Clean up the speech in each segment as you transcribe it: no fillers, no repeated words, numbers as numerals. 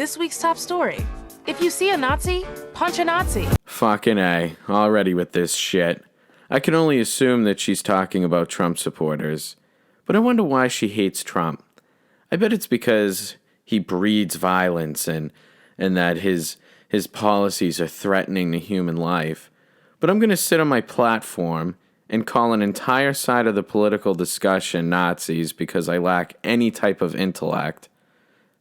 this week's top story. If you see a Nazi, punch a Nazi. Fucking A. Already with this shit. I can only assume that she's talking about Trump supporters. But I wonder why she hates Trump. I bet it's because he breeds violence and that his policies are threatening to human life. But I'm going to sit on my platform and call an entire side of the political discussion Nazis because I lack any type of intellect,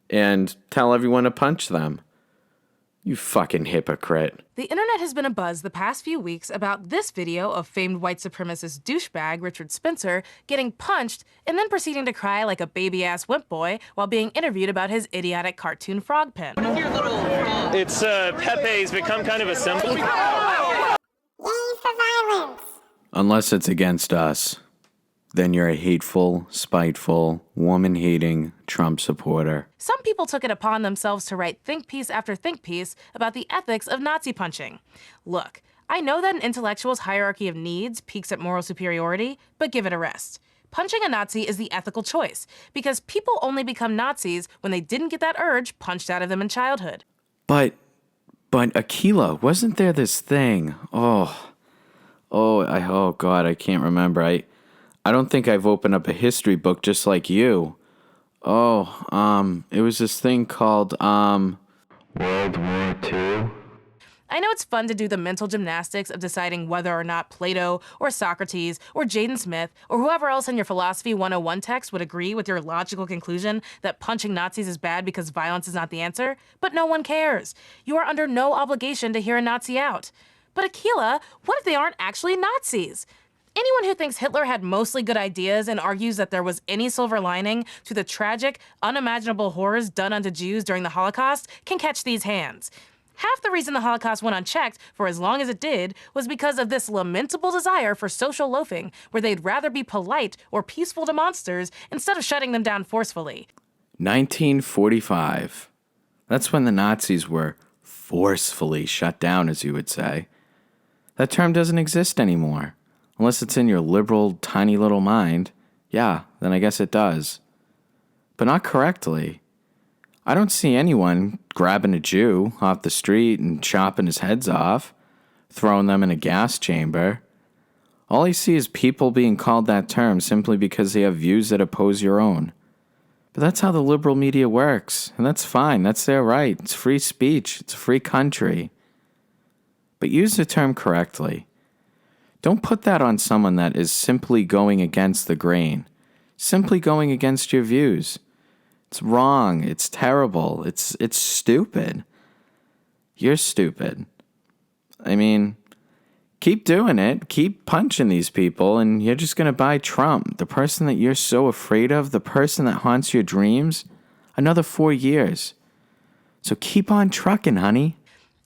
and tell everyone to punch them. You fucking hypocrite. The internet has been abuzz the past few weeks about this video of famed white supremacist douchebag Richard Spencer getting punched and then proceeding to cry like a baby-ass wimp boy while being interviewed about his idiotic cartoon frog pen. It's Pepe's become kind of a symbol. Yay for violence. Unless it's against us, then you're a hateful, spiteful, woman-hating Trump supporter. Some people took it upon themselves to write think piece after think piece about the ethics of Nazi punching. Look, I know that an intellectual's hierarchy of needs peaks at moral superiority, but give it a rest. Punching a Nazi is the ethical choice, because people only become Nazis when they didn't get that urge punched out of them in childhood. But Akilah, wasn't there this thing? Oh God, I can't remember. I don't think I've opened up a history book just like you. It was this thing called, World War II. I know it's fun to do the mental gymnastics of deciding whether or not Plato or Socrates or Jaden Smith or whoever else in your Philosophy 101 text would agree with your logical conclusion that punching Nazis is bad because violence is not the answer, but no one cares. You are under no obligation to hear a Nazi out. But Akilah, what if they aren't actually Nazis? Anyone who thinks Hitler had mostly good ideas and argues that there was any silver lining to the tragic, unimaginable horrors done unto Jews during the Holocaust can catch these hands. Half the reason the Holocaust went unchecked for as long as it did was because of this lamentable desire for social loafing, where they'd rather be polite or peaceful to monsters instead of shutting them down forcefully. 1945. That's when the Nazis were forcefully shut down, as you would say. That term doesn't exist anymore. Unless it's in your liberal, tiny little mind. Yeah, then I guess it does. But not correctly. I don't see anyone grabbing a Jew off the street and chopping his heads off, throwing them in a gas chamber. All I see is people being called that term simply because they have views that oppose your own. But that's how the liberal media works, and that's fine. That's their right. It's free speech. It's a free country. But use the term correctly. Don't put that on someone that is simply going against the grain, simply going against your views. It's wrong. It's terrible. It's stupid. You're stupid. I mean, keep doing it. Keep punching these people, and you're just going to buy Trump, the person that you're so afraid of, the person that haunts your dreams, another 4 years. So keep on trucking, honey.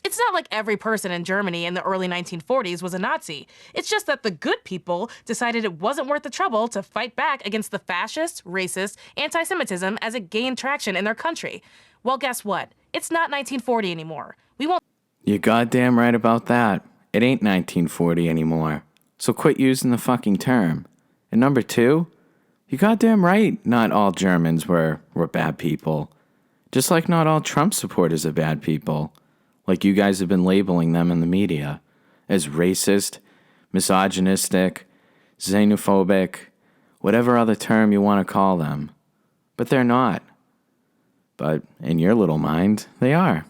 It's not like every person in Germany in the early 1940s was a Nazi. It's just that the good people decided it wasn't worth the trouble to fight back against the fascist, racist, anti-Semitism as it gained traction in their country. Well, guess what? It's not 1940 anymore. We won't. You're goddamn right about that. It ain't 1940 anymore. So quit using the fucking term. And number two, you're goddamn right not all Germans were bad people. Just like not all Trump supporters are bad people. Like you guys have been labeling them in the media as racist, misogynistic, xenophobic, whatever other term you want to call them. But they're not. But in your little mind, they are.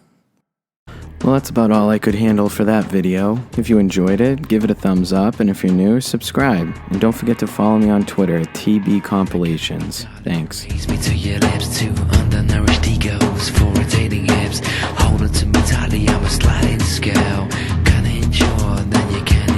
Well, that's about all I could handle for that video. If you enjoyed it, give it a thumbs up, and if you're new, subscribe. And don't forget to follow me on Twitter at TBCompilations. Thanks. Raise me to your lips, two undernourished egos, four rotating hips, hold it to me tightly, I'm a sliding scale, kinda ensure that you can